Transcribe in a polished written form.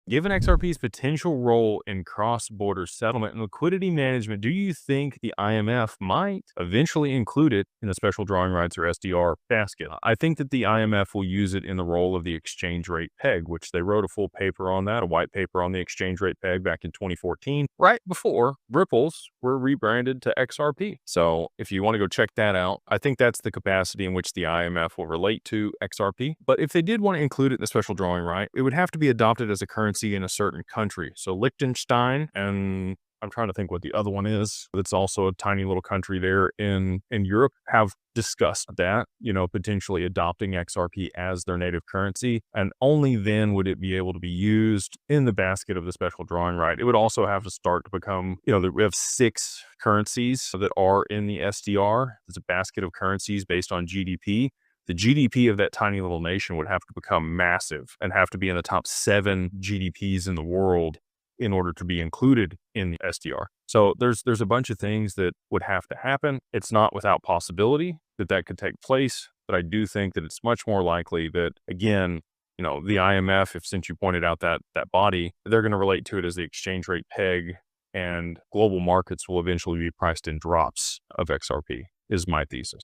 Given XRP's potential role in cross-border settlement and liquidity management, do you think the IMF might eventually include it in the special drawing rights or SDR basket? I think that the IMF will use it in the role of the exchange rate peg, which they wrote a full paper on that, a white paper on the exchange rate peg back in 2014, right before Ripples were rebranded to XRP. So if you want to go check that out, I think that's the capacity in which the IMF will relate to XRP. But if they did want to include it in the special drawing right, it would have to be adopted as a currency in a certain country. So Liechtenstein, and I'm trying to think what the other one is. It's also a tiny little country there in Europe, have discussed that, potentially adopting XRP as their native currency. And only then would it be able to be used in the basket of the special drawing right. It would also have to start to become, we have 6 currencies that are in the SDR. It's a basket of currencies based on GDP. The GDP of that tiny little nation would have to become massive and have to be in the top 7 GDPs in the world in order to be included in the SDR. So there's a bunch of things that would have to happen. It's not without possibility that could take place, but I do think that it's much more likely that, again, the IMF, since you pointed out that body, they're going to relate to it as the exchange rate peg, and global markets will eventually be priced in drops of XRP, is my thesis.